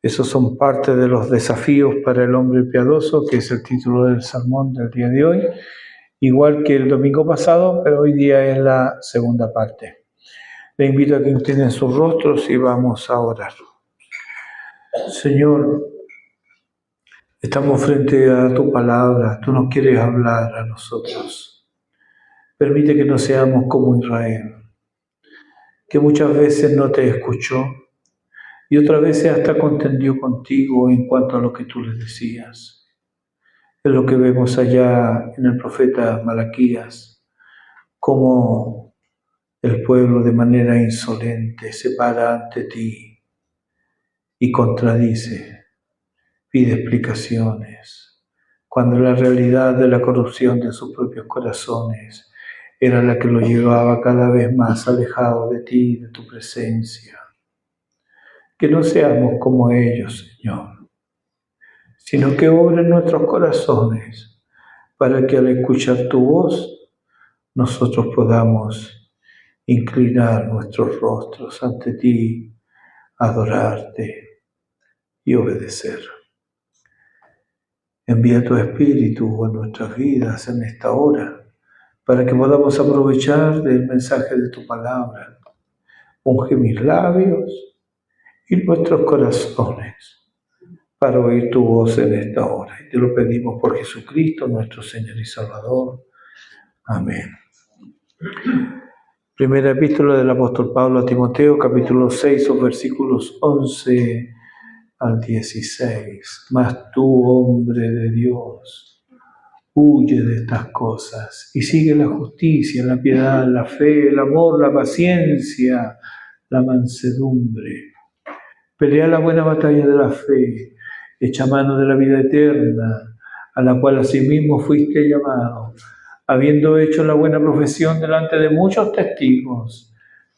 Esos son parte de los desafíos para el hombre piadoso, que es el título del sermón del día de hoy, igual que el domingo pasado, pero hoy día es la segunda parte. Le invito a que inclinen sus rostros y vamos a orar. Señor, estamos frente a tu palabra, tú nos quieres hablar a nosotros. Permite que no seamos como Israel, que muchas veces no te escuchó y otras veces hasta contendió contigo en cuanto a lo que tú le decías. Es lo que vemos allá en el profeta Malaquías, cómo el pueblo de manera insolente se para ante ti y contradice, pide explicaciones, cuando la realidad de la corrupción de sus propios corazones era la que lo llevaba cada vez más alejado de ti, de tu presencia. Que no seamos como ellos, Señor, sino que obre en nuestros corazones para que al escuchar tu voz nosotros podamos inclinar nuestros rostros ante ti, adorarte y obedecer. Envía tu Espíritu a nuestras vidas en esta hora para que podamos aprovechar del mensaje de tu palabra. Unge mis labios y nuestros corazones para oír tu voz en esta hora. Y te lo pedimos por Jesucristo, nuestro Señor y Salvador. Amén. Primera epístola del apóstol Pablo a Timoteo, capítulo 6, versículos 11 al 16. Mas tú, hombre de Dios, huye de estas cosas y sigue la justicia, la piedad, la fe, el amor, la paciencia, la mansedumbre. Pelea la buena batalla de la fe, echa mano de la vida eterna, a la cual asimismo fuiste llamado, habiendo hecho la buena profesión delante de muchos testigos.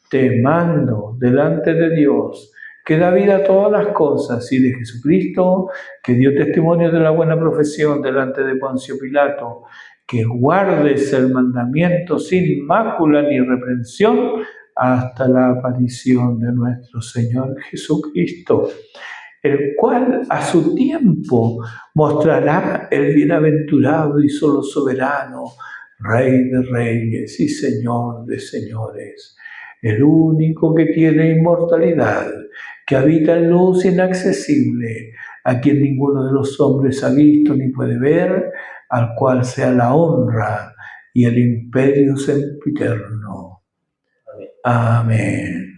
Te mando delante de Dios, que da vida a todas las cosas, y de Jesucristo, que dio testimonio de la buena profesión delante de Poncio Pilato, que guardes el mandamiento sin mácula ni reprensión hasta la aparición de nuestro Señor Jesucristo, el cual a su tiempo mostrará el bienaventurado y solo soberano, Rey de reyes y Señor de señores, el único que tiene inmortalidad, que habita en luz inaccesible, a quien ninguno de los hombres ha visto ni puede ver, al cual sea la honra y el imperio sempiterno. Amén.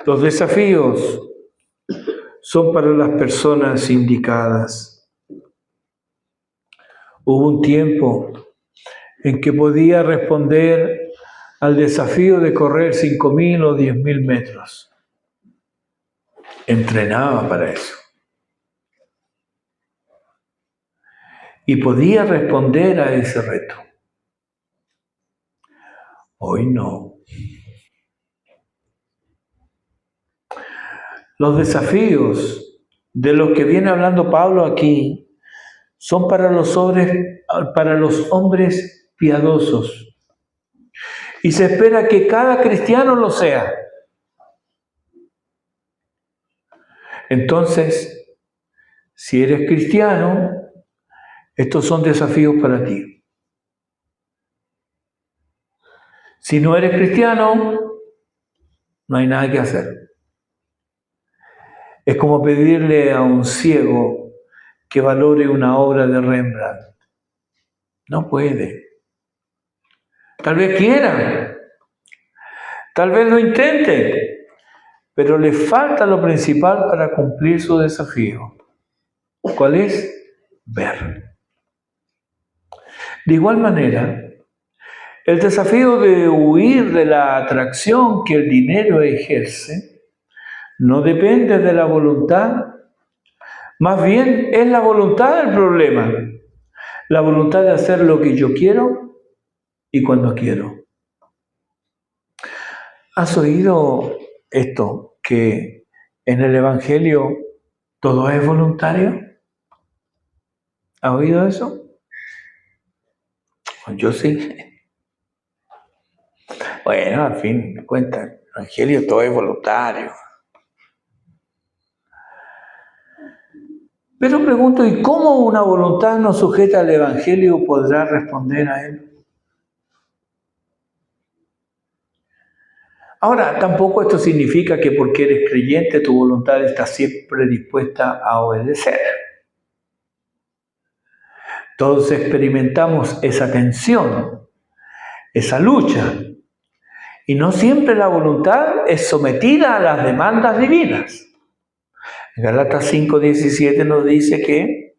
Los desafíos son para las personas indicadas. Hubo un tiempo en que podía responder al desafío de correr 5.000 o 10.000 metros. Entrenaba para eso. Y podía responder a ese reto. Hoy no. Los desafíos de los que viene hablando Pablo aquí son para los hombres piadosos. Y se espera que cada cristiano lo sea. Entonces, si eres cristiano, estos son desafíos para ti. Si no eres cristiano, no hay nada que hacer. Es como pedirle a un ciego que valore una obra de Rembrandt. No puede. Tal vez quiera, tal vez lo intente, pero le falta lo principal para cumplir su desafío. ¿Cuál es? Ver. De igual manera, el desafío de huir de la atracción que el dinero ejerce no depende de la voluntad, más bien es la voluntad del problema, la voluntad de hacer lo que yo quiero y cuando quiero. ¿Has oído esto, que en el Evangelio todo es voluntario? ¿Has oído eso? Yo sí. Bueno, al fin de cuentas, el Evangelio todo es voluntario. Pero pregunto, ¿y cómo una voluntad no sujeta al Evangelio podrá responder a él? Ahora, tampoco esto significa que porque eres creyente tu voluntad está siempre dispuesta a obedecer. Todos experimentamos esa tensión, esa lucha, y no siempre la voluntad es sometida a las demandas divinas. En Gálatas 5:17 nos dice que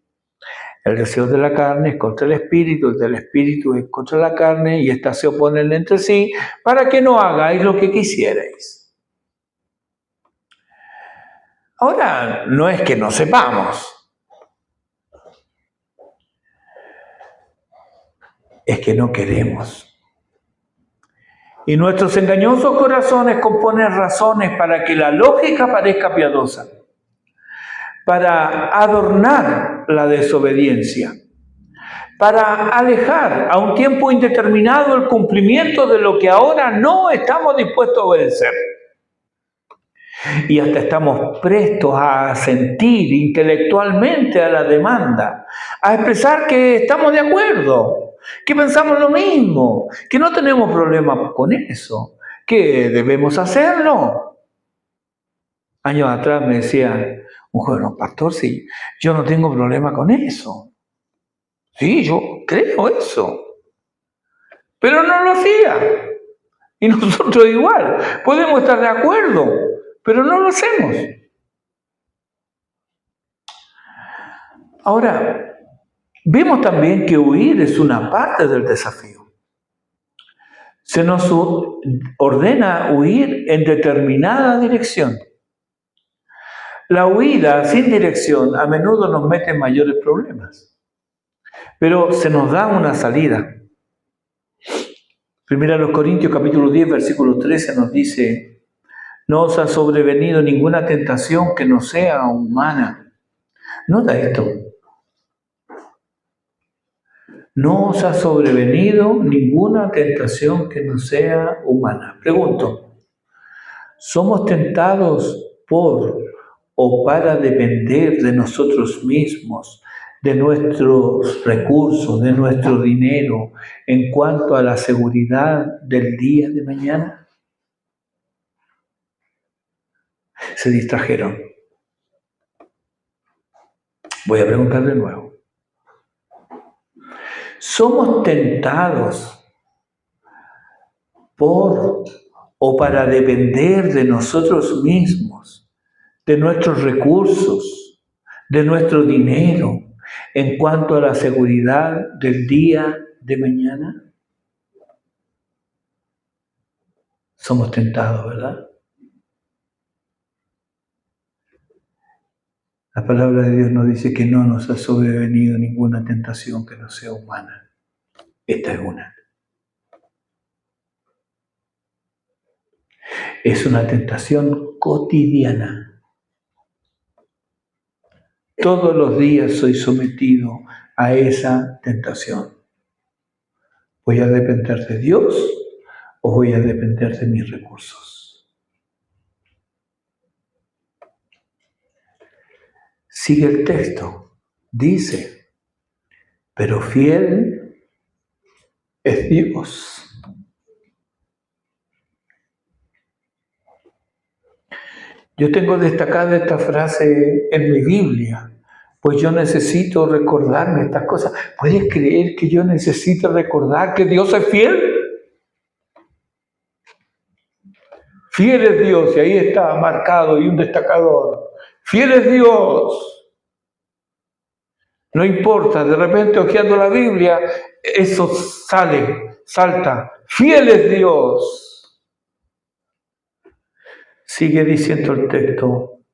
el deseo de la carne es contra el espíritu, el del espíritu es contra la carne, y éstas se oponen entre sí para que no hagáis lo que quisierais. Ahora, no es que no sepamos, es que no queremos. Y nuestros engañosos corazones componen razones para que la lógica parezca piadosa, para adornar la desobediencia, para alejar a un tiempo indeterminado el cumplimiento de lo que ahora no estamos dispuestos a obedecer. Y hasta estamos prestos a asentir intelectualmente a la demanda, a expresar que estamos de acuerdo, que pensamos lo mismo, que no tenemos problema con eso, que debemos hacerlo. Años atrás me decía un joven pastor, sí, yo no tengo problema con eso. Sí, yo creo eso. Pero no lo hacía. Y nosotros igual. Podemos estar de acuerdo, pero no lo hacemos. Ahora, vemos también que huir es una parte del desafío. Se nos ordena huir en determinada dirección. La huida sin dirección a menudo nos mete en mayores problemas, pero se nos da una salida. Primera de los Corintios capítulo 10, versículo 13 nos dice: no os ha sobrevenido ninguna tentación que no sea humana. Nota esto. No os ha sobrevenido ninguna tentación que no sea humana. Pregunto, ¿somos tentados por o para depender de nosotros mismos, de nuestros recursos, de nuestro dinero, en cuanto a la seguridad del día de mañana? Se distrajeron. Voy a preguntar de nuevo. ¿Somos tentados por o para depender de nosotros mismos, de nuestros recursos, de nuestro dinero, en cuanto a la seguridad del día de mañana? Somos tentados, ¿verdad? La palabra de Dios nos dice que no nos ha sobrevenido ninguna tentación que no sea humana. Esta es una. Es una tentación cotidiana. Todos los días soy sometido a esa tentación. ¿Voy a depender de Dios o voy a depender de mis recursos? Sigue el texto. Dice, pero fiel es Dios. Yo tengo destacada esta frase en mi Biblia, pues yo necesito recordarme estas cosas. ¿Puedes creer que yo necesito recordar que Dios es fiel? Fiel es Dios, y ahí está marcado y un destacador. Fiel es Dios. No importa, de repente hojeando la Biblia, eso salta. Fiel es Dios. Sigue diciendo el texto,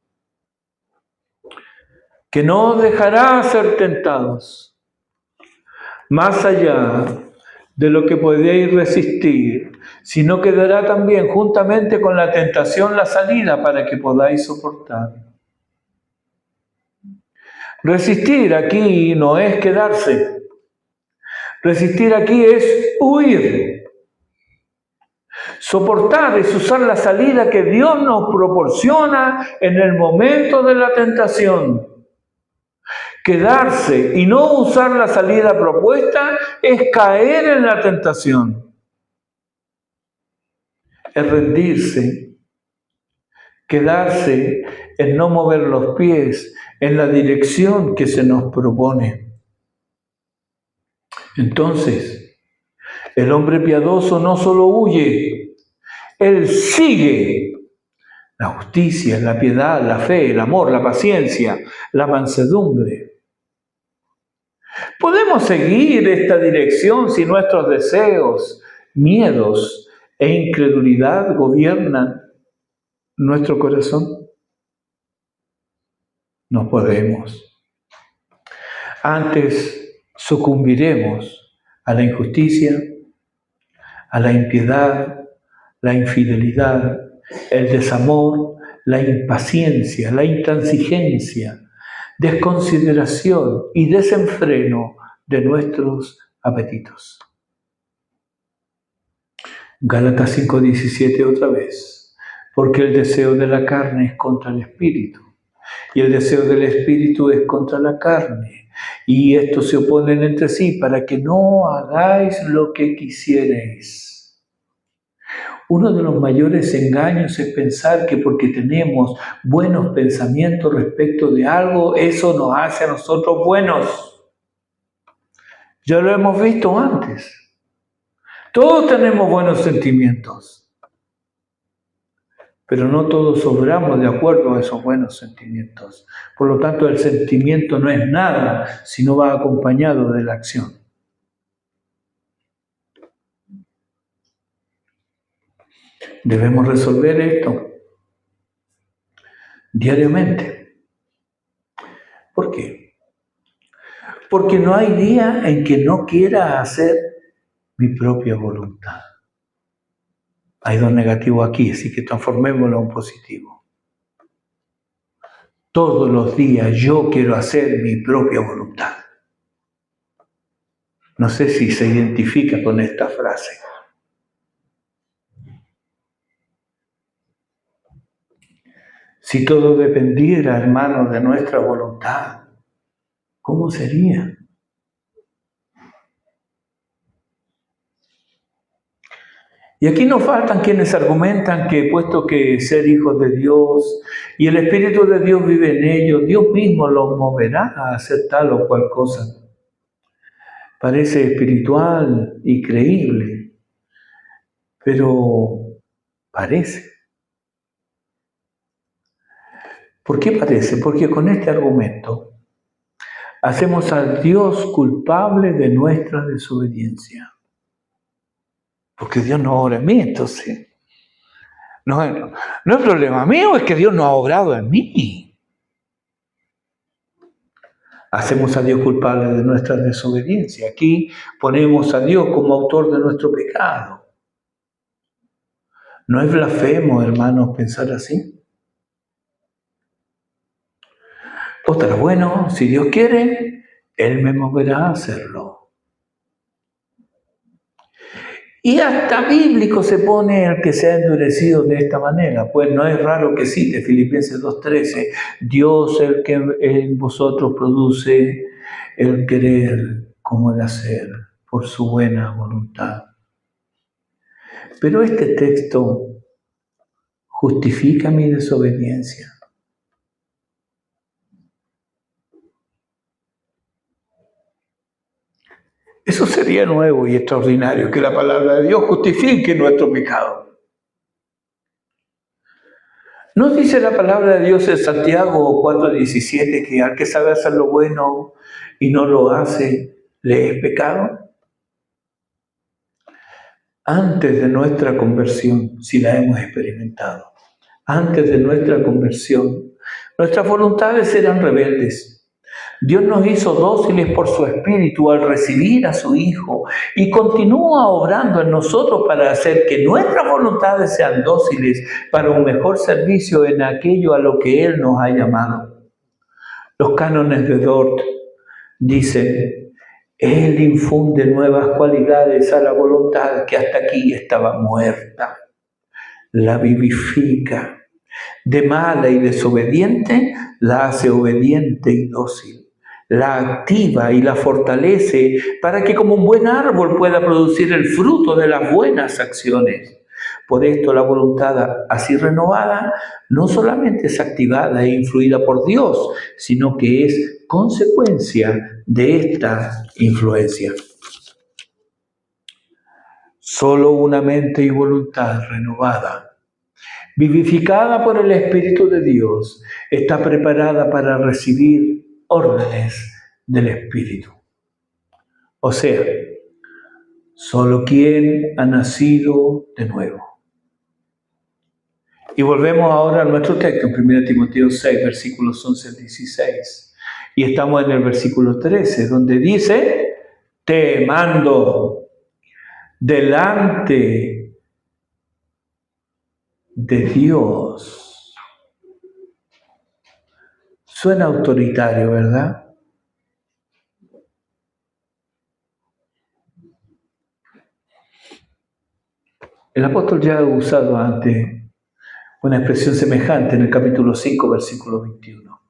que no dejará ser tentados más allá de lo que podéis resistir, sino que dará también juntamente con la tentación la salida para que podáis soportar. Resistir aquí no es quedarse. Resistir aquí es huir. Soportar es usar la salida que Dios nos proporciona en el momento de la tentación. Quedarse y no usar la salida propuesta es caer en la tentación. Es rendirse, quedarse en no mover los pies en la dirección que se nos propone. Entonces, el hombre piadoso no solo huye, él sigue la justicia, la piedad, la fe, el amor, la paciencia, la mansedumbre. Podemos seguir esta dirección si nuestros deseos, miedos e incredulidad gobiernan nuestro corazón. No podemos. Antes sucumbiremos a la injusticia, a la impiedad, la infidelidad, el desamor, la impaciencia, la intransigencia, desconsideración y desenfreno de nuestros apetitos. Gálatas 5:17 otra vez, porque el deseo de la carne es contra el espíritu y el deseo del espíritu es contra la carne, y estos se oponen entre sí para que no hagáis lo que quisierais. Uno de los mayores engaños es pensar que porque tenemos buenos pensamientos respecto de algo, eso nos hace a nosotros buenos. Ya lo hemos visto antes. Todos tenemos buenos sentimientos, pero no todos obramos de acuerdo a esos buenos sentimientos. Por lo tanto, el sentimiento no es nada si no va acompañado de la acción. Debemos resolver esto diariamente. ¿Por qué? Porque no hay día en que no quiera hacer mi propia voluntad. Hay dos negativos aquí, así que transformémoslo en positivo. Todos los días yo quiero hacer mi propia voluntad. No sé si se identifica con esta frase. Si todo dependiera, hermanos, de nuestra voluntad, ¿cómo sería? Y aquí nos faltan quienes argumentan que puesto que ser hijos de Dios y el Espíritu de Dios vive en ellos, Dios mismo los moverá a hacer tal o cual cosa. Parece espiritual y creíble, pero parece. ¿Por qué parece? Porque con este argumento hacemos a Dios culpable de nuestra desobediencia. Porque Dios no obra en mí, entonces. No es problema mío, es que Dios no ha obrado en mí. Hacemos a Dios culpable de nuestra desobediencia. Aquí ponemos a Dios como autor de nuestro pecado. ¿No es blasfemo, hermanos, pensar así? Otra, bueno, si Dios quiere, Él me moverá a hacerlo. Y hasta bíblico se pone el que se ha endurecido de esta manera. Pues no es raro que cite Filipenses 2:13, Dios el que en vosotros produce el querer como el hacer por su buena voluntad. Pero este texto justifica mi desobediencia. Eso sería nuevo y extraordinario, que la palabra de Dios justifique nuestro pecado. ¿No dice la palabra de Dios en Santiago 4:17 que al que sabe hacer lo bueno y no lo hace, le es pecado? Antes de nuestra conversión, si la hemos experimentado, antes de nuestra conversión, nuestras voluntades eran rebeldes. Dios nos hizo dóciles por su Espíritu al recibir a su Hijo y continúa obrando en nosotros para hacer que nuestras voluntades sean dóciles para un mejor servicio en aquello a lo que Él nos ha llamado. Los cánones de Dort dicen, Él infunde nuevas cualidades a la voluntad que hasta aquí estaba muerta. La vivifica. De mala y desobediente, la hace obediente y dócil. la activa y la fortalece para que como un buen árbol pueda producir el fruto de las buenas acciones. Por esto la voluntad así renovada no solamente es activada e influida por Dios, sino que es consecuencia de esta influencia. Solo una mente y voluntad renovada, vivificada por el Espíritu de Dios, está preparada para recibir órdenes del Espíritu. O sea, solo quien ha nacido de nuevo. Y volvemos ahora a nuestro texto, en 1 Timoteo 6, versículos 11 al 16. Y estamos en el versículo 13, donde dice, te mando delante de Dios. Suena autoritario, ¿verdad? El apóstol ya ha usado antes una expresión semejante en el capítulo 5, versículo 21.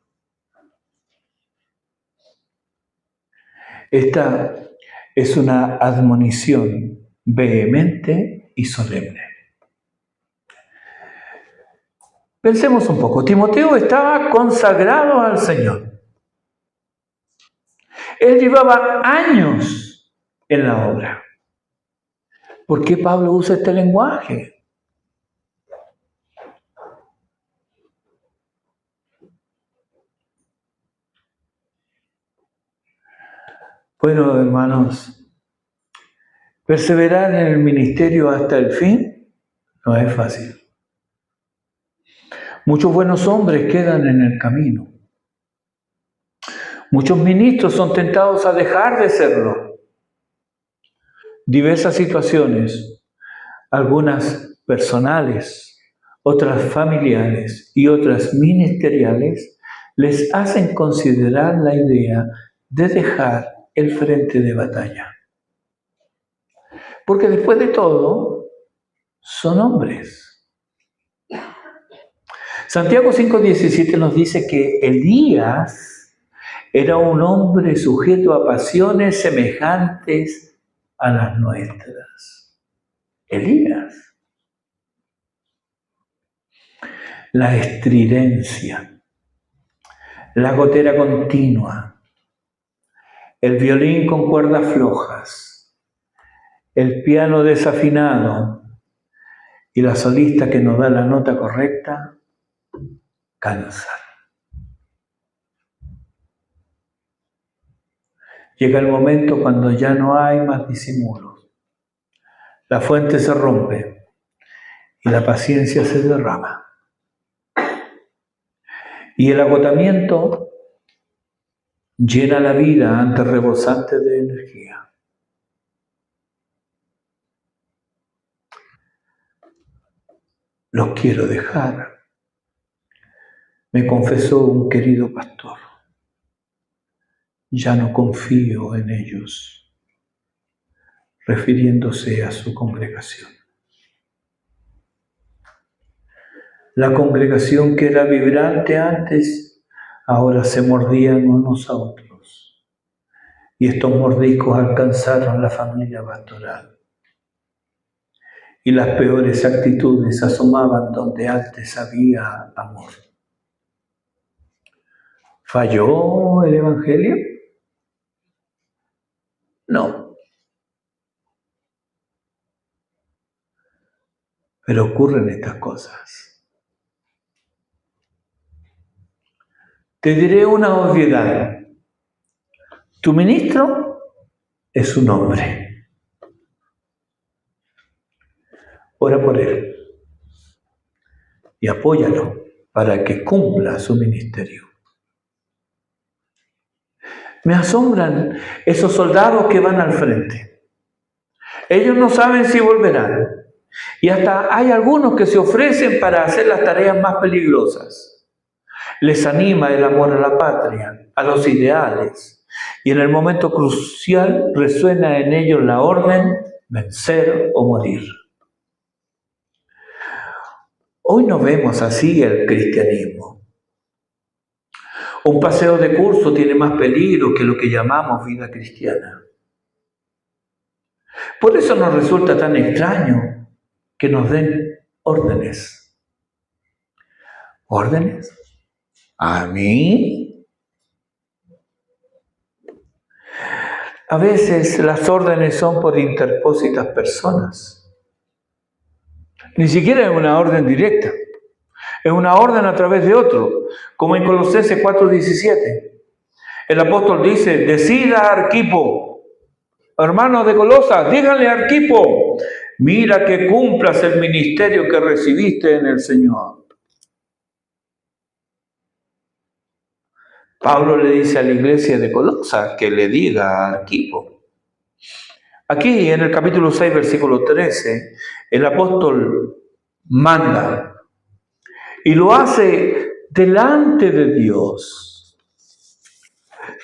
Esta es una admonición vehemente y solemne. Pensemos un poco. Timoteo estaba consagrado al Señor. Él llevaba años en la obra. ¿Por qué Pablo usa este lenguaje? Bueno, hermanos, perseverar en el ministerio hasta el fin no es fácil. Muchos buenos hombres quedan en el camino. Muchos ministros son tentados a dejar de serlo. Diversas situaciones, algunas personales, otras familiares y otras ministeriales, les hacen considerar la idea de dejar el frente de batalla. Porque después de todo, son hombres. Santiago 5:17 nos dice que Elías era un hombre sujeto a pasiones semejantes a las nuestras. Elías. La estridencia, la gotera continua, el violín con cuerdas flojas, el piano desafinado y la solista que nos da la nota correcta, cansan. Llega el momento cuando ya no hay más disimulos. La fuente se rompe y la paciencia se derrama. Y el agotamiento llena la vida antes rebosante de energía. Los quiero dejar, me confesó un querido pastor. Ya no confío en ellos, refiriéndose a su congregación. La congregación que era vibrante antes, ahora se mordían unos a otros. Y estos mordiscos alcanzaron la familia pastoral. Y las peores actitudes asomaban donde antes había amor. ¿Falló el Evangelio? No. Pero ocurren estas cosas. Te diré una obviedad. Tu ministro es un hombre. Ora por él y apóyalo para que cumpla su ministerio. Me asombran esos soldados que van al frente. Ellos no saben si volverán. Y hasta hay algunos que se ofrecen para hacer las tareas más peligrosas. Les anima el amor a la patria, a los ideales. Y en el momento crucial resuena en ellos la orden, vencer o morir. Hoy no vemos así el cristianismo. Un paseo de curso tiene más peligro que lo que llamamos vida cristiana. Por eso nos resulta tan extraño que nos den órdenes. ¿Órdenes? ¿A mí? A veces las órdenes son por interpósitas personas. Ni siquiera es una orden directa. Es una orden a través de otro, como en Colosenses 4:17. El apóstol dice, decida a Arquipo, hermanos de Colosas, díganle a Arquipo, mira que cumplas el ministerio que recibiste en el Señor. Pablo le dice a la iglesia de Colosas que le diga a Arquipo. Aquí en el capítulo 6, versículo 13, el apóstol manda y lo hace delante de Dios.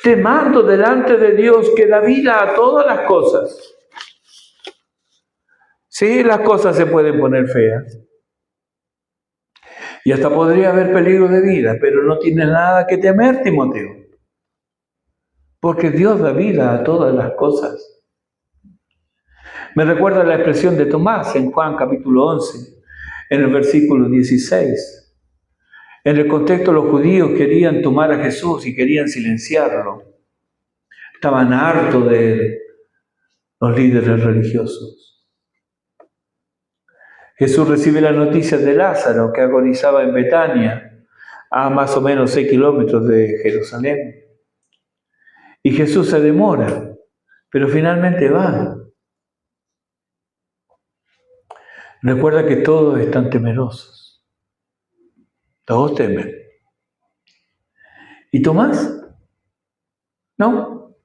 Te mando delante de Dios que da vida a todas las cosas. Sí, las cosas se pueden poner feas. Y hasta podría haber peligro de vida, pero no tienes nada que temer, Timoteo. Porque Dios da vida a todas las cosas. Me recuerda la expresión de Tomás en Juan capítulo 11, en el versículo 16. En el contexto, los judíos querían tomar a Jesús y querían silenciarlo. Estaban hartos de él, los líderes religiosos. Jesús recibe la noticia de Lázaro, que agonizaba en Betania, a más o menos 6 kilómetros de Jerusalén. Y Jesús se demora, pero finalmente va. Recuerda que todos están temerosos. Todos temen. ¿Y Tomás? No.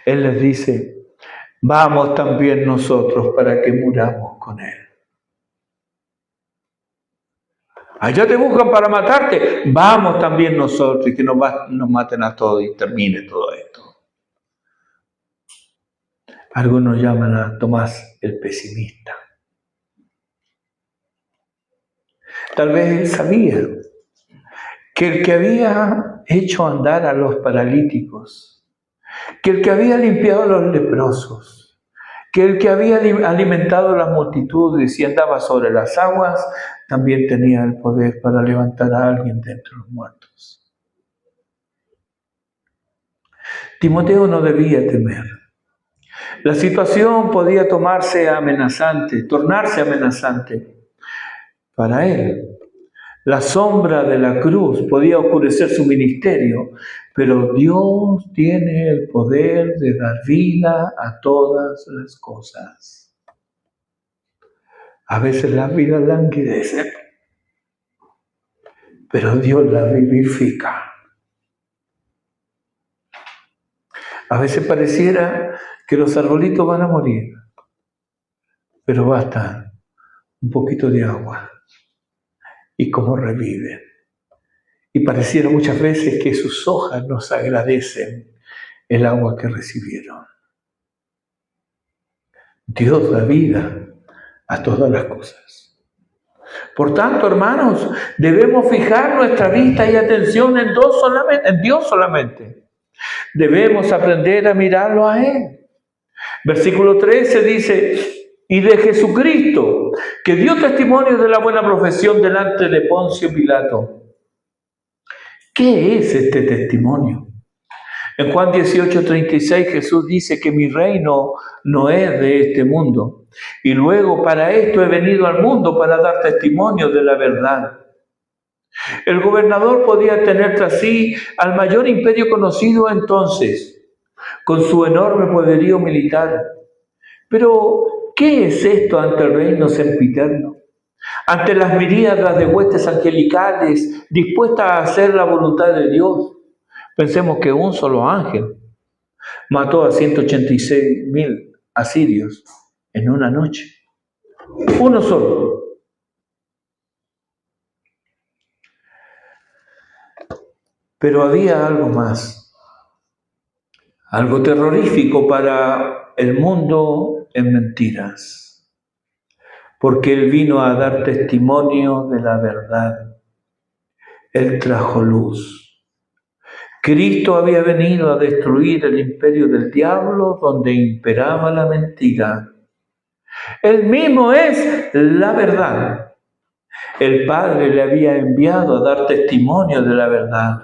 Él les dice, vamos también nosotros para que muramos con él. Allá te buscan para matarte, vamos también nosotros y que nos maten a todos y termine todo esto. Algunos llaman a Tomás el pesimista. Tal vez él sabía que el que había hecho andar a los paralíticos, que el que había limpiado a los leprosos, que el que había alimentado a las multitudes y andaba sobre las aguas, también tenía el poder para levantar a alguien de entre los muertos. Timoteo no debía temer. La situación podía tornarse amenazante para él. La sombra de la cruz podía oscurecer su ministerio, pero Dios tiene el poder de dar vida a todas las cosas. A veces la vida languidece, pero Dios la vivifica. A veces pareciera que los arbolitos van a morir, pero basta un poquito de agua y cómo reviven. Y pareciera muchas veces que sus hojas nos agradecen el agua que recibieron. Dios da vida a todas las cosas. Por tanto, hermanos, debemos fijar nuestra vista y atención en Dios solamente. Debemos aprender a mirarlo a Él. Versículo 13 dice, y de Jesucristo, que dio testimonio de la buena profesión delante de Poncio Pilato. ¿Qué es este testimonio? En Juan 18:36 Jesús dice que mi reino no es de este mundo. Y luego para esto he venido al mundo para dar testimonio de la verdad. El gobernador podía tener tras sí al mayor imperio conocido entonces, con su enorme poderío militar. Pero, ¿qué es esto ante el reino sempiterno? Ante las miríadas de huestes angelicales dispuestas a hacer la voluntad de Dios. Pensemos que un solo ángel mató a 186,000 asirios en una noche. Uno solo. Pero había algo más. Algo terrorífico para el mundo en mentiras. Porque Él vino a dar testimonio de la verdad. Él trajo luz. Cristo había venido a destruir el imperio del diablo donde imperaba la mentira. Él mismo es la verdad. El Padre le había enviado a dar testimonio de la verdad.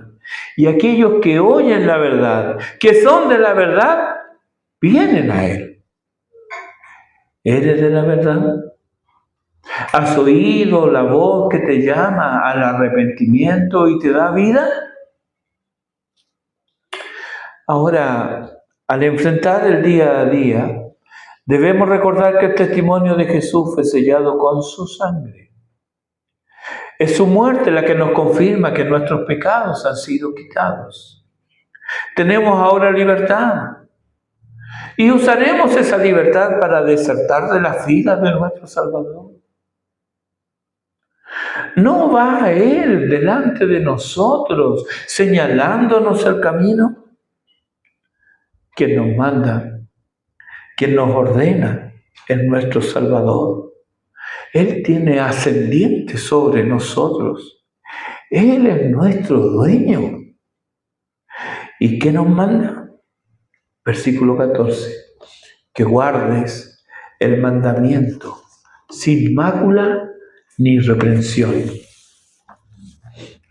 Y aquellos que oyen la verdad, que son de la verdad, vienen a Él. ¿Eres de la verdad? ¿Has oído la voz que te llama al arrepentimiento y te da vida? Ahora, al enfrentar el día a día, debemos recordar que el testimonio de Jesús fue sellado con su sangre. Es su muerte la que nos confirma que nuestros pecados han sido quitados. Tenemos ahora libertad y usaremos esa libertad para desertar de las filas de nuestro Salvador. ¿No va Él delante de nosotros señalándonos el camino? Quien nos manda, quien nos ordena es nuestro Salvador. Él tiene ascendiente sobre nosotros. Él es nuestro dueño. ¿Y qué nos manda? Versículo 14. Que guardes el mandamiento sin mácula ni reprensión.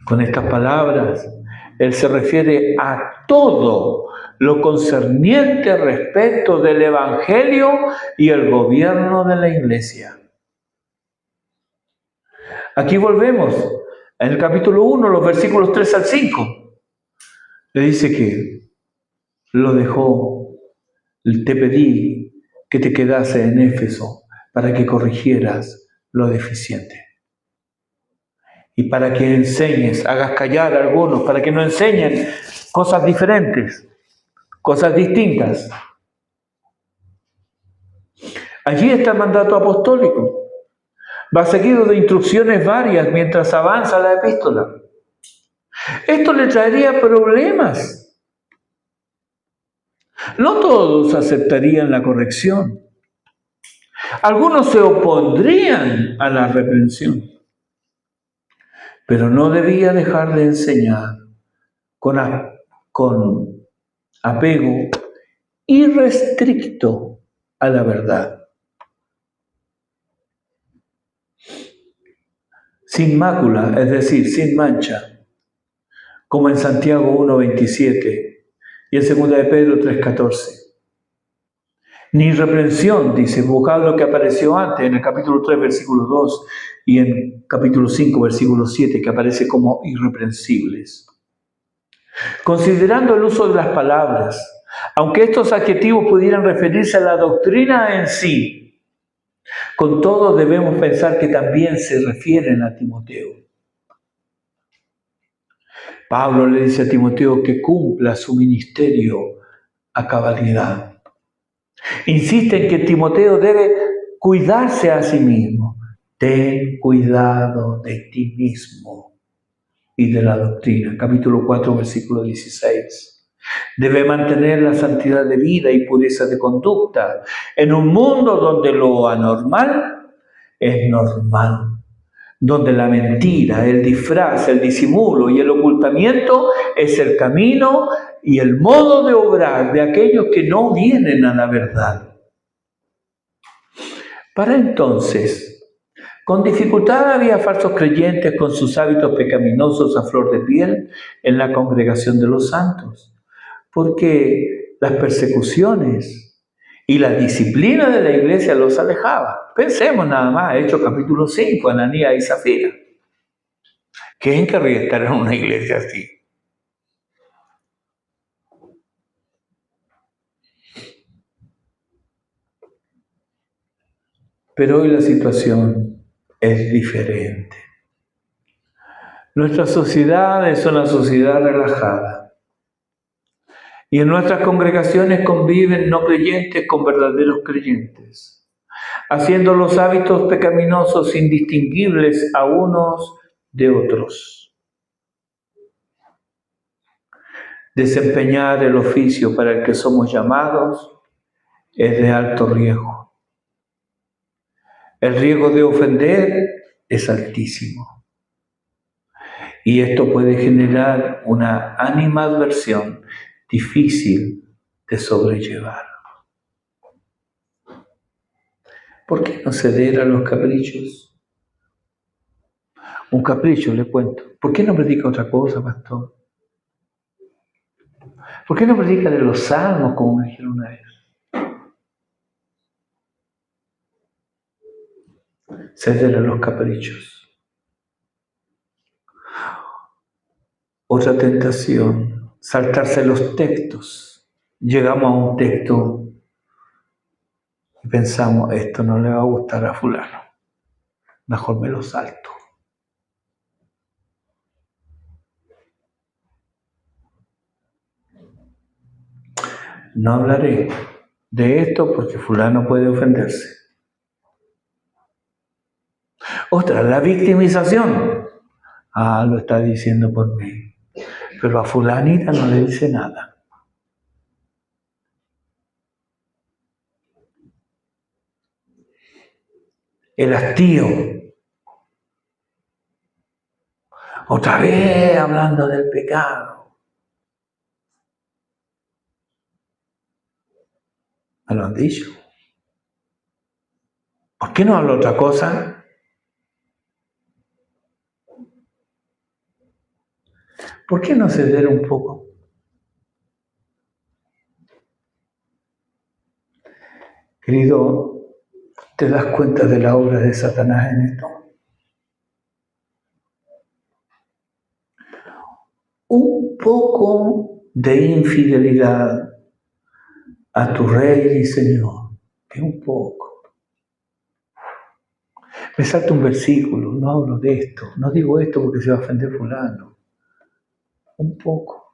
Con estas palabras, Él se refiere a todo lo concerniente respecto del Evangelio y el gobierno de la Iglesia. Aquí volvemos, en el capítulo 1, los versículos 3 al 5. Le dice que lo dejó, te pedí que te quedase en Éfeso para que corrigieras lo deficiente. Y para que enseñes, hagas callar a algunos, para que no enseñen cosas diferentes, cosas distintas. Allí está el mandato apostólico. Va seguido de instrucciones varias mientras avanza la epístola. Esto le traería problemas. No todos aceptarían la corrección. Algunos se opondrían a la reprensión. Pero no debía dejar de enseñar con apego irrestricto a la verdad. Sin mácula, es decir, sin mancha, como en Santiago 1:27 y en 2 de Pedro 3:14. Ni reprensión, dice, vocablo que apareció antes en el capítulo 3, versículo 2 y en capítulo 5, versículo 7, que aparece como irreprensibles. Considerando el uso de las palabras, aunque estos adjetivos pudieran referirse a la doctrina en sí, con todo debemos pensar que también se refieren a Timoteo. Pablo le dice a Timoteo que cumpla su ministerio a cabalidad. Insiste en que Timoteo debe cuidarse a sí mismo. Ten cuidado de ti mismo y de la doctrina. Capítulo 4, versículo 16. Debe mantener la santidad de vida y pureza de conducta en un mundo donde lo anormal es normal, donde la mentira, el disfraz, el disimulo y el ocultamiento es el camino y el modo de obrar de aquellos que no vienen a la verdad. Para entonces, con dificultad había falsos creyentes con sus hábitos pecaminosos a flor de piel en la congregación de los santos, porque las persecuciones y la disciplina de la iglesia los alejaba. Pensemos nada más, Hechos capítulo 5, Ananías y Zafira. ¿Quién querría estar en una iglesia así? Pero hoy la situación es diferente. Nuestra sociedad es una sociedad relajada. Y en nuestras congregaciones conviven no creyentes con verdaderos creyentes, haciendo los hábitos pecaminosos indistinguibles a unos de otros. Desempeñar el oficio para el que somos llamados es de alto riesgo. El riesgo de ofender es altísimo. Y esto puede generar una animadversión difícil de sobrellevar. ¿Por qué no ceder a los caprichos? Un capricho, le cuento. ¿Por qué no predica otra cosa, pastor? ¿Por qué no predica de los salmos, como me dijeron una vez? Ceder a los caprichos. Otra tentación, saltarse los textos. Llegamos a un texto y pensamos, esto no le va a gustar a fulano. Mejor me lo salto. No hablaré de esto porque fulano puede ofenderse. Otra, la victimización. Ah, lo está diciendo por mí. Pero a fulanita no le dice nada. El hastío. Otra vez hablando del pecado. ¿Me lo han dicho? ¿Por qué no habla otra cosa? ¿Por qué no ceder un poco? Querido, ¿te das cuenta de la obra de Satanás en esto? Un poco de infidelidad a tu Rey y Señor, que un poco. Me salta un versículo, no hablo de esto, no digo esto porque se va a ofender fulano. Un poco.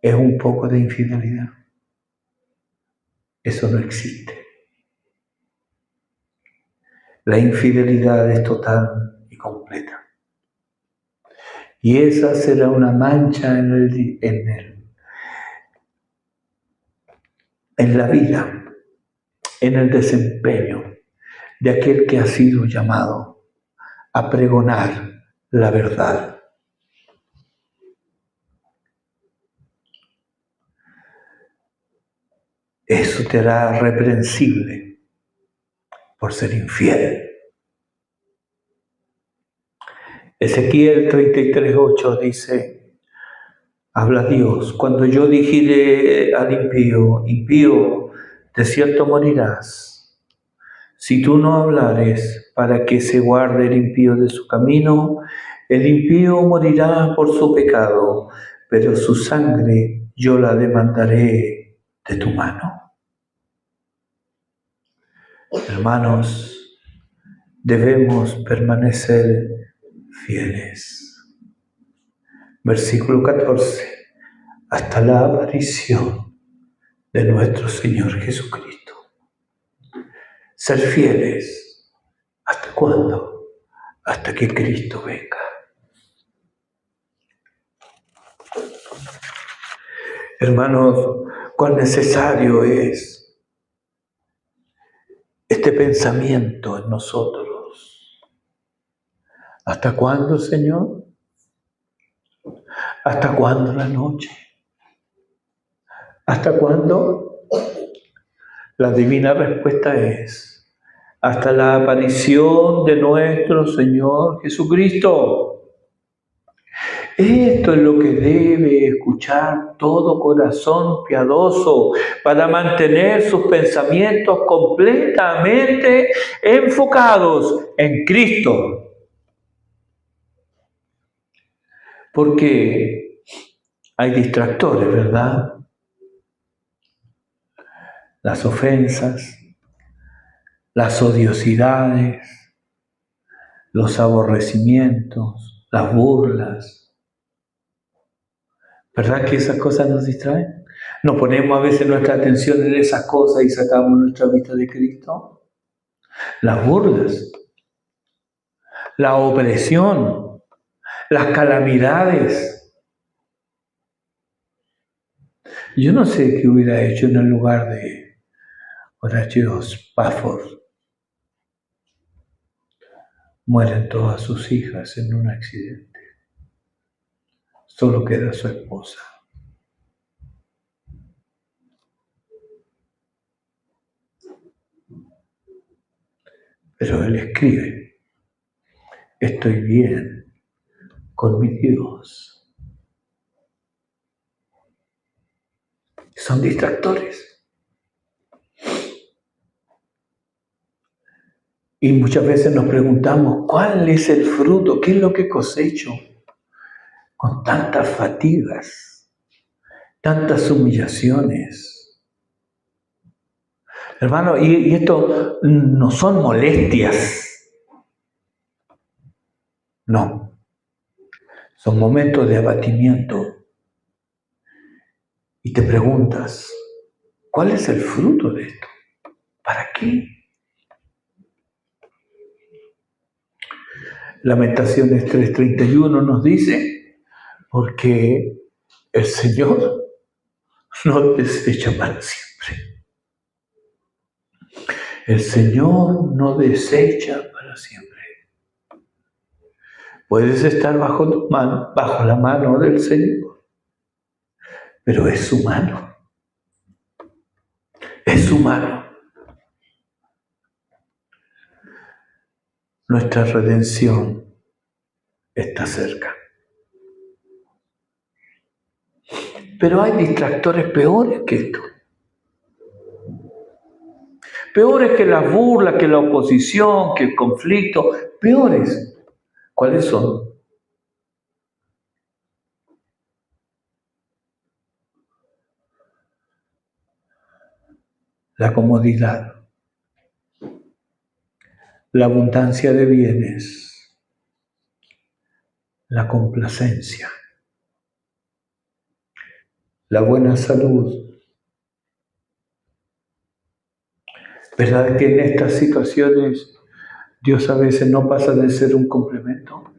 Es un poco de infidelidad. Eso no existe. La infidelidad es total y completa. Y esa será una mancha en la vida, en el desempeño de aquel que ha sido llamado a pregonar la verdad. Eso te hará reprensible por ser infiel. Ezequiel 33:8 dice, habla Dios, cuando yo dijere al impío, impío, de cierto morirás. Si tú no hablares para que se guarde el impío de su camino, el impío morirá por su pecado, pero su sangre yo la demandaré de tu mano. Hermanos, debemos permanecer fieles. Versículo 14. Hasta la aparición de nuestro Señor Jesucristo. Ser fieles. ¿Hasta cuándo? Hasta que Cristo venga. Hermanos, cuán necesario es este pensamiento en nosotros. ¿Hasta cuándo, Señor? ¿Hasta cuándo la noche? ¿Hasta cuándo? La divina respuesta es, hasta la aparición de nuestro Señor Jesucristo. Esto es lo que debe escuchar todo corazón piadoso para mantener sus pensamientos completamente enfocados en Cristo. Porque hay distractores, ¿verdad? Las ofensas, las odiosidades, los aborrecimientos, las burlas. ¿Verdad que esas cosas nos distraen? ¿Nos ponemos a veces nuestra atención en esas cosas y sacamos nuestra vista de Cristo? Las burlas, la opresión, las calamidades. Yo no sé qué hubiera hecho en el lugar de Horacio Spafford. Mueren todas sus hijas en un accidente. Solo queda su esposa. Pero él escribe, estoy bien con mi Dios. Son distractores. Y muchas veces nos preguntamos, ¿cuál es el fruto? ¿Qué es lo que cosecho? Con tantas fatigas, tantas humillaciones. Hermano, y esto no son molestias. No. Son momentos de abatimiento. Y te preguntas, ¿cuál es el fruto de esto? ¿Para qué? Lamentaciones 3:31 nos dice, porque el Señor no desecha para siempre. El Señor no desecha para siempre. Puedes estar bajo la mano del Señor, pero es su mano. Es su mano. Nuestra redención está cerca. Pero hay distractores peores que esto. Peores que la burla, que la oposición, que el conflicto. Peores. ¿Cuáles son? La comodidad, la abundancia de bienes, la complacencia, la buena salud. ¿Verdad que en estas situaciones Dios a veces no pasa de ser un complemento?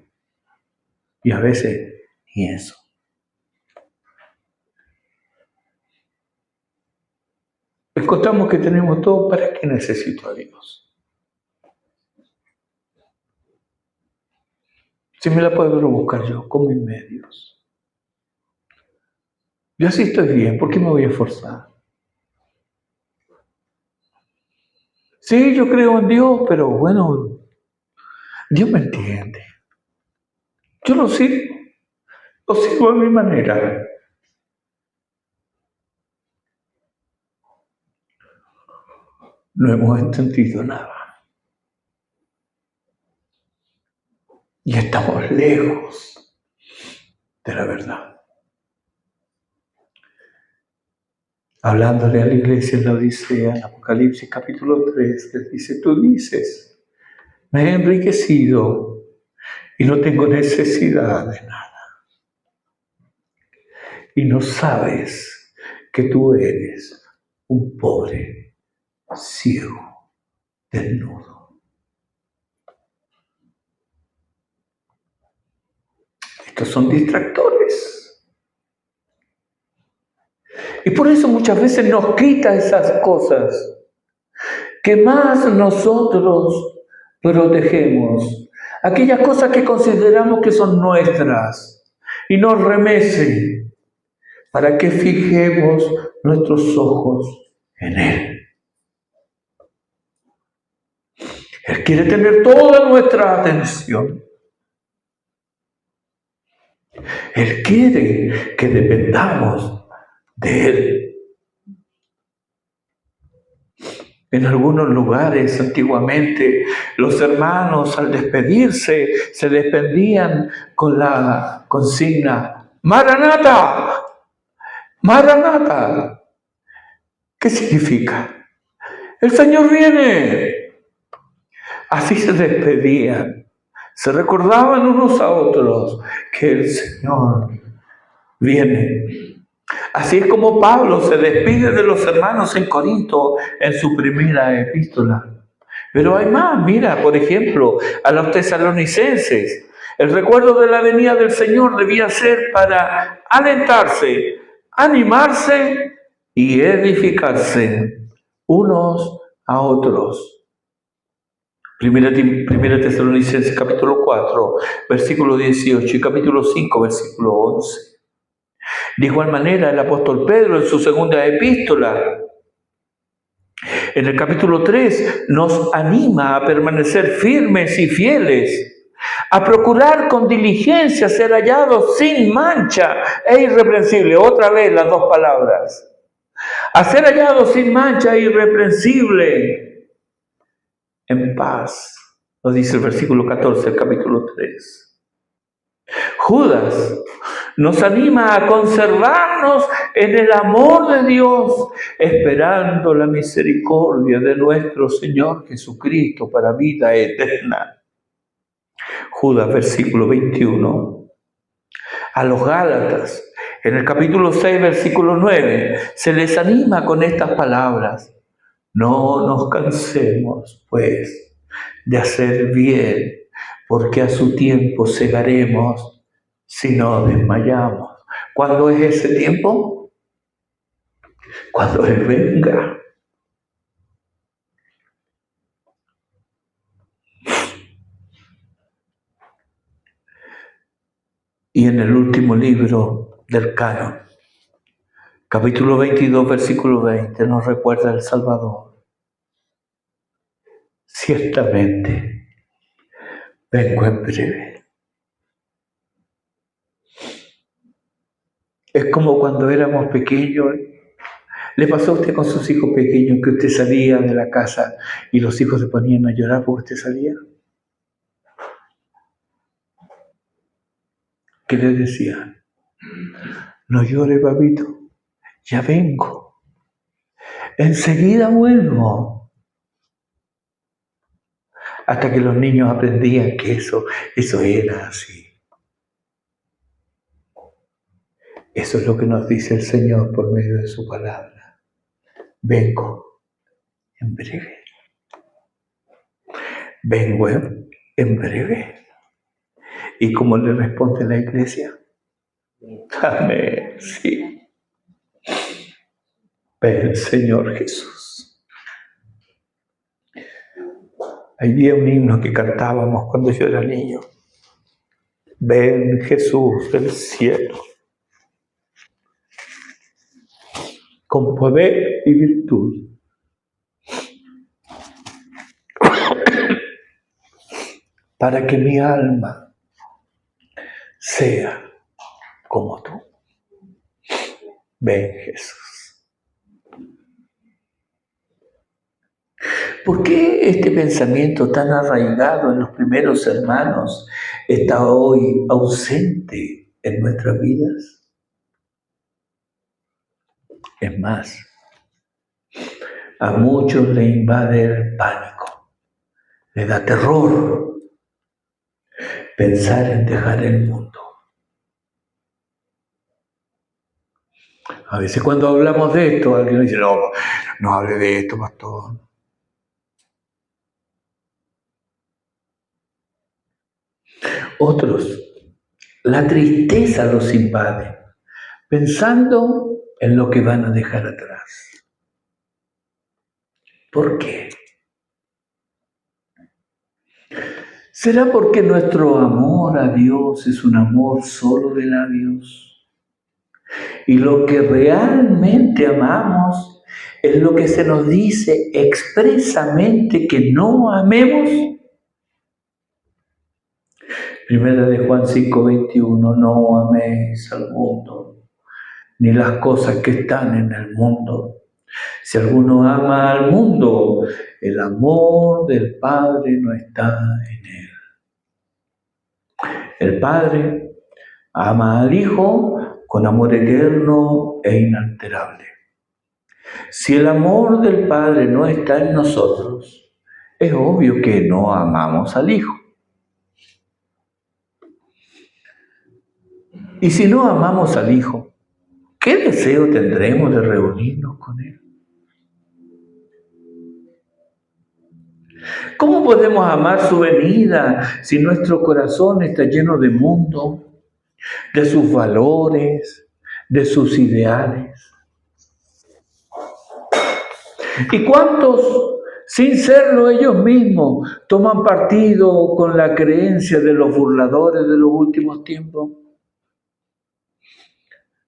Y a veces ni eso. Encontramos que tenemos todo. ¿Para qué necesito a Dios? Si me la puedo buscar yo con mis medios. Yo así estoy bien, ¿por qué me voy a esforzar? Sí, yo creo en Dios, pero bueno, Dios me entiende. Yo lo sigo a mi manera. No hemos entendido nada. Y estamos lejos de la verdad. Hablándole a la iglesia en la Odisea, en Apocalipsis capítulo 3, les dice, tú dices, me he enriquecido y no tengo necesidad de nada. Y no sabes que tú eres un pobre, ciego, desnudo. Estos son distractores. Y por eso muchas veces nos quita esas cosas que más nosotros protegemos. Aquellas cosas que consideramos que son nuestras y nos remecen para que fijemos nuestros ojos en Él. Él quiere tener toda nuestra atención. Él quiere que dependamos de Él. En algunos lugares antiguamente los hermanos al despedirse se despedían con la consigna Maranatha, Maranatha. ¿Qué significa? El Señor viene. Así se despedían. Se recordaban unos a otros que el Señor viene. Así es como Pablo se despide de los hermanos en Corinto en su primera epístola. Pero hay más, mira, por ejemplo, a los tesalonicenses. El recuerdo de la venida del Señor debía ser para alentarse, animarse y edificarse unos a otros. Primera Tesalonicenses capítulo 4, versículo 18 y capítulo 5, versículo 11. De igual manera, el apóstol Pedro en su segunda epístola, en el capítulo 3, nos anima a permanecer firmes y fieles, a procurar con diligencia ser hallados sin mancha e irreprensible. Otra vez las dos palabras. A ser hallados sin mancha e irreprensible, en paz. Nos dice el versículo 14 del capítulo 3. Judas nos anima a conservarnos en el amor de Dios, esperando la misericordia de nuestro Señor Jesucristo para vida eterna. Judas, versículo 21. A los Gálatas, en el capítulo 6, versículo 9, se les anima con estas palabras: no nos cansemos, pues, de hacer bien, porque a su tiempo segaremos si no desmayamos. ¿Cuándo es ese tiempo? Cuando Él venga. Y en el último libro del canon, capítulo 22, versículo 20, nos recuerda el Salvador: ciertamente vengo en breve. Es como cuando éramos pequeños. ¿Le pasó a usted con sus hijos pequeños que usted salía de la casa y los hijos se ponían a llorar porque usted salía? ¿Qué le decía? No llore, papito, ya vengo. Enseguida vuelvo. Hasta que los niños aprendían que eso era así. Eso es lo que nos dice el Señor por medio de su palabra. Vengo en breve. Vengo en breve. ¿Y cómo le responde la iglesia? Amén, sí. Ven, Señor Jesús. Había un himno que cantábamos cuando yo era niño. Ven, Jesús del cielo, con poder y virtud, para que mi alma sea como tú. Ven, Jesús. ¿Por qué este pensamiento tan arraigado en los primeros hermanos está hoy ausente en nuestras vidas? Es más, a muchos le invade el pánico, le da terror pensar en dejar el mundo. A veces cuando hablamos de esto, alguien dice: no hable de esto, pastor. Otros, la tristeza los invade, pensando en lo que van a dejar atrás. ¿Por qué? ¿Será porque nuestro amor a Dios es un amor solo de labios? Y lo que realmente amamos es lo que se nos dice expresamente que no amemos. Primera de Juan 5:21, no améis al mundo, ni las cosas que están en el mundo. Si alguno ama al mundo, el amor del Padre no está en él. El Padre ama al Hijo con amor eterno e inalterable. Si el amor del Padre no está en nosotros, es obvio que no amamos al Hijo. Y si no amamos al Hijo, ¿qué deseo tendremos de reunirnos con Él? ¿Cómo podemos amar su venida si nuestro corazón está lleno de mundo, de sus valores, de sus ideales? ¿Y cuántos sin serlo ellos mismos, toman partido con la creencia de los burladores de los últimos tiempos.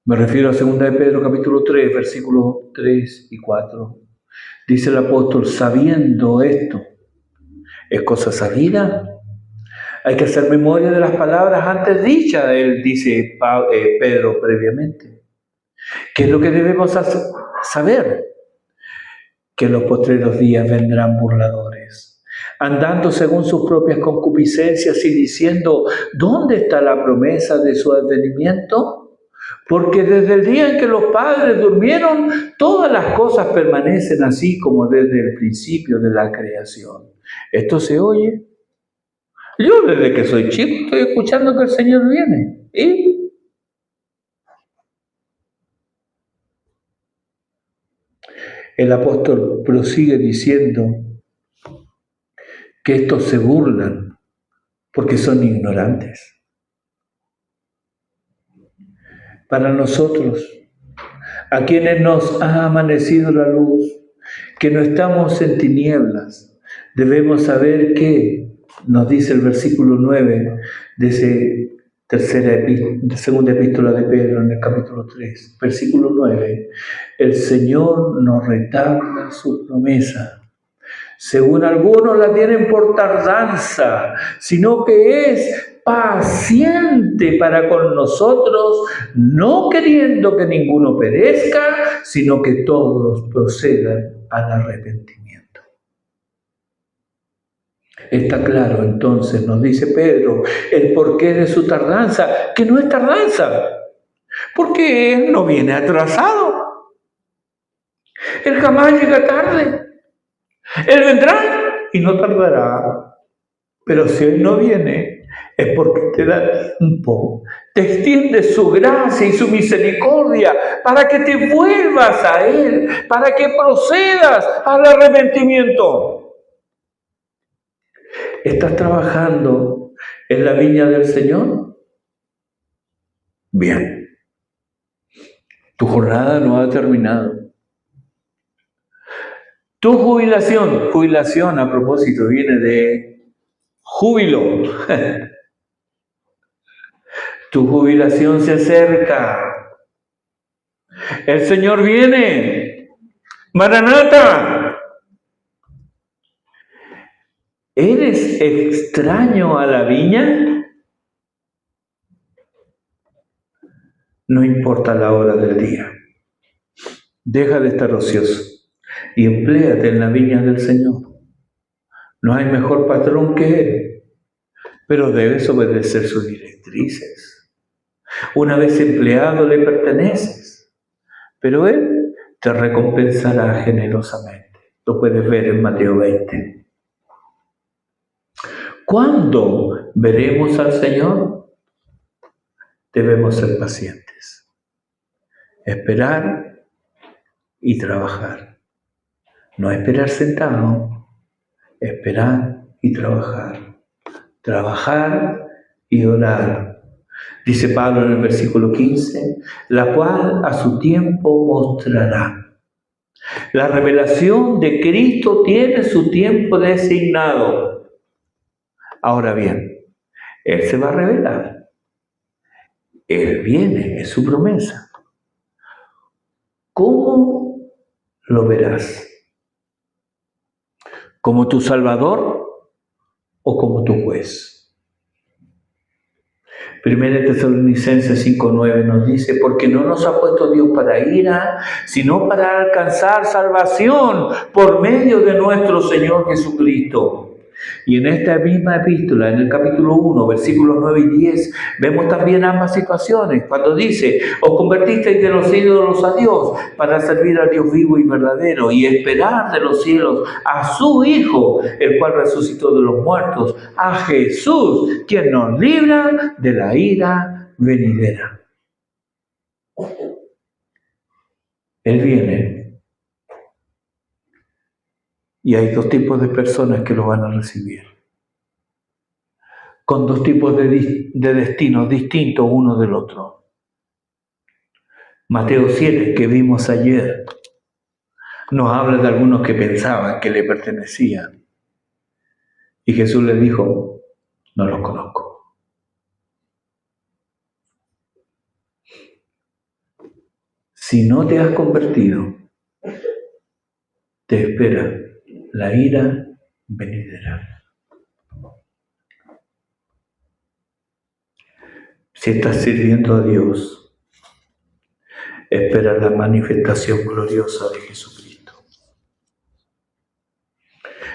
Me refiero a 2 de Pedro capítulo 3, versículos 3 y 4. Dice el apóstol, sabiendo esto, ¿es cosa sabida? Hay que hacer memoria de las palabras antes dichas, él dice Pedro previamente. ¿Qué es lo que debemos saber? Que en los postreros días vendrán burladores, andando según sus propias concupiscencias y diciendo, ¿dónde está la promesa de su advenimiento? Porque desde el día en que los padres durmieron, todas las cosas permanecen así como desde el principio de la creación. ¿Esto se oye? Yo desde que soy chico estoy escuchando que el Señor viene. ¿Y? El apóstol prosigue diciendo que estos se burlan porque son ignorantes. Para nosotros, a quienes nos ha amanecido la luz, que no estamos en tinieblas, debemos saber que, nos dice el versículo 9 de segunda epístola de Pedro en el capítulo 3, versículo 9, el Señor nos retarda su promesa. Según algunos la tienen por tardanza, sino que es paciente para con nosotros, no queriendo que ninguno perezca, sino que todos procedan al arrepentimiento. Está claro entonces, nos dice Pedro, el porqué de su tardanza, que no es tardanza, porque Él no viene atrasado. Él jamás llega tarde. Él vendrá y no tardará. Pero si Él no viene, es porque te da tiempo, te extiende su gracia y su misericordia para que te vuelvas a Él, para que procedas al arrepentimiento. ¿Estás trabajando en la viña del Señor? Bien. Tu jornada no ha terminado. Tu jubilación a propósito viene de júbilo. Tu jubilación se acerca. El Señor viene. Maranata. ¿Eres extraño a la viña? No importa la hora del día. Deja de estar ocioso y empléate en la viña del Señor. No hay mejor patrón que Él, pero debes obedecer sus directrices. Una vez empleado le perteneces, pero Él te recompensará generosamente. Lo puedes ver en Mateo 20. ¿Cuándo veremos al Señor? Debemos ser pacientes, esperar y trabajar. No esperar sentado, esperar y trabajar. Trabajar y orar. Dice Pablo en el versículo 15, la cual a su tiempo mostrará. La revelación de Cristo tiene su tiempo designado. Ahora bien, Él se va a revelar. Él viene, es su promesa. ¿Cómo lo verás? ¿Como tu Salvador o como tu juez? 1 Tesalonicenses 5:9 nos dice, porque no nos ha puesto Dios para ira, sino para alcanzar salvación por medio de nuestro Señor Jesucristo. Y en esta misma epístola, en el capítulo 1, versículos 9 y 10, vemos también ambas situaciones. Cuando dice, os convertisteis de los ídolos a Dios para servir al Dios vivo y verdadero y esperar de los cielos a su Hijo, el cual resucitó de los muertos, a Jesús, quien nos libra de la ira venidera. Él viene. Y hay dos tipos de personas que lo van a recibir, con dos tipos de destinos distintos uno del otro. Mateo 7, que vimos ayer, nos habla de algunos que pensaban que le pertenecían. Y Jesús les dijo, no los conozco. Si no te has convertido, te espera la ira venidera. Si estás sirviendo a Dios, espera la manifestación gloriosa de Jesucristo.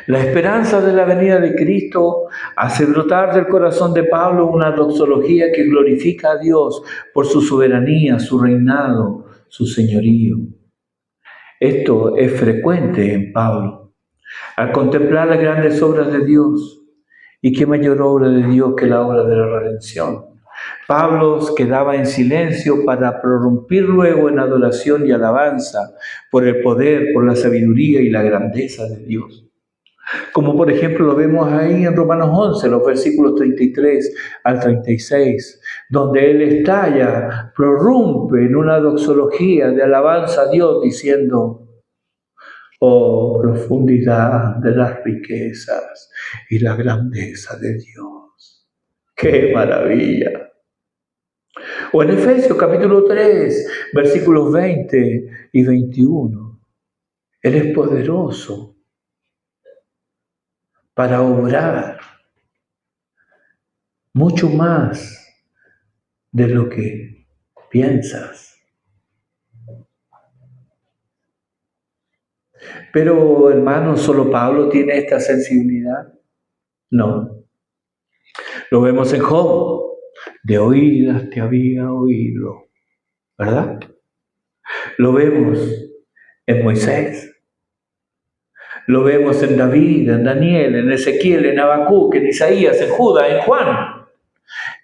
La esperanza de la venida de Cristo hace brotar del corazón de Pablo una doxología que glorifica a Dios por su soberanía, su reinado, su señorío. Esto es frecuente en Pablo. Al contemplar las grandes obras de Dios, ¿y qué mayor obra de Dios que la obra de la redención? Pablo quedaba en silencio para prorrumpir luego en adoración y alabanza por el poder, por la sabiduría y la grandeza de Dios. Como por ejemplo lo vemos ahí en Romanos 11, los versículos 33 al 36, donde él estalla, prorrumpe en una doxología de alabanza a Dios diciendo, oh profundidad de las riquezas y la grandeza de Dios. ¡Qué maravilla! O en Efesios capítulo 3, versículos 20 y 21. Él es poderoso para obrar mucho más de lo que piensas. Pero, hermanos, ¿solo Pablo tiene esta sensibilidad? No. Lo vemos en Job. De oídas te había oído, ¿verdad? Lo vemos en Moisés. Lo vemos en David, en Daniel, en Ezequiel, en Habacuc, en Isaías, en Judas, en Juan.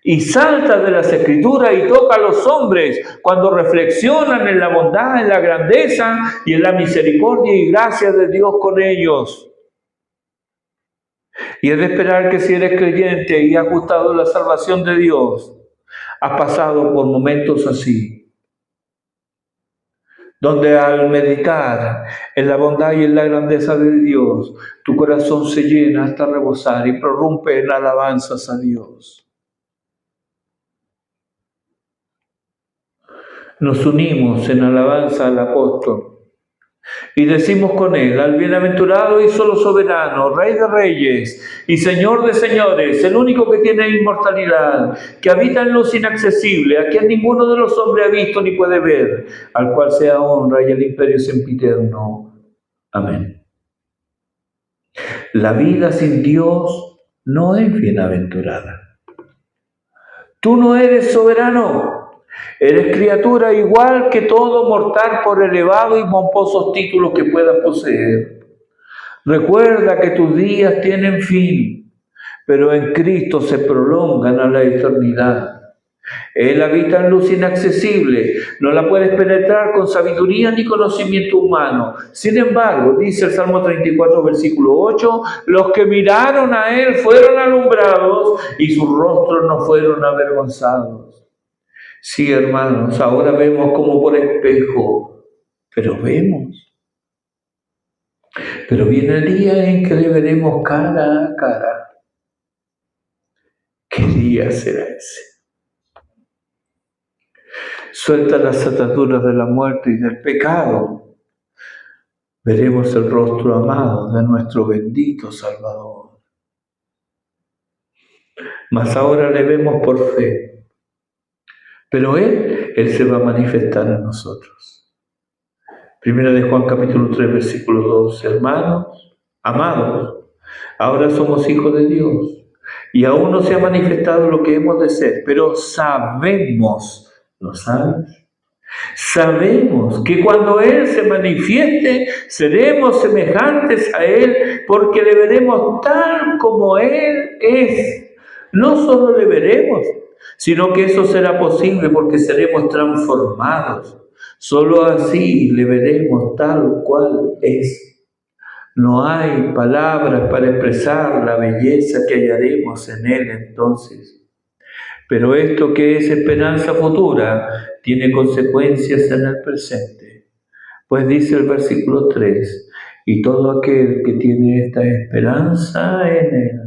Y salta de las Escrituras y toca a los hombres cuando reflexionan en la bondad, en la grandeza y en la misericordia y gracia de Dios con ellos. Y es de esperar que si eres creyente y has gustado la salvación de Dios, has pasado por momentos así, donde al meditar en la bondad y en la grandeza de Dios, tu corazón se llena hasta rebosar y prorrumpe en alabanzas a Dios. Nos unimos en alabanza al apóstol y decimos con él, al bienaventurado y solo soberano, Rey de reyes y Señor de señores, el único que tiene inmortalidad, que habita en luz inaccesible, a quien ninguno de los hombres ha visto ni puede ver, al cual sea honra y el imperio sempiterno. Amén. La vida sin Dios no es bienaventurada. Tú no eres soberano. Eres criatura igual que todo mortal por elevados y pomposos títulos que puedas poseer. Recuerda que tus días tienen fin, pero en Cristo se prolongan a la eternidad. Él habita en luz inaccesible, no la puedes penetrar con sabiduría ni conocimiento humano. Sin embargo, dice el Salmo 34, versículo 8, los que miraron a Él fueron alumbrados y sus rostros no fueron avergonzados. Sí, hermanos, ahora vemos como por espejo, pero vemos. Pero viene el día en que le veremos cara a cara. ¿Qué día será ese? Suelta las ataduras de la muerte y del pecado. Veremos el rostro amado de nuestro bendito Salvador. Mas ahora le vemos por fe. Pero Él se va a manifestar en nosotros. Primera de Juan capítulo 3, versículo 12. Hermanos, amados, ahora somos hijos de Dios. Y aún no se ha manifestado lo que hemos de ser, pero sabemos, ¿lo sabes? Sabemos que cuando Él se manifieste, seremos semejantes a Él, porque le veremos tal como Él es. No solo le veremos, sino que eso será posible porque seremos transformados. Solo así le veremos tal cual es. No hay palabras para expresar la belleza que hallaremos en Él entonces. Pero esto que es esperanza futura tiene consecuencias en el presente. Pues dice el versículo 3, y todo aquel que tiene esta esperanza en Él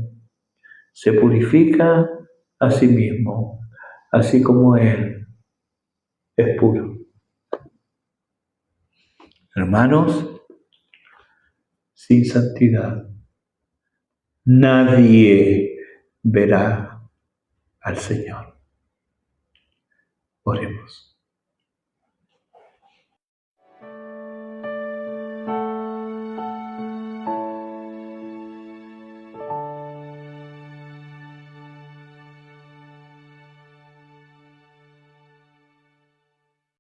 se purifica a sí mismo, así como Él es puro. Hermanos, sin santidad nadie verá al Señor. Oremos.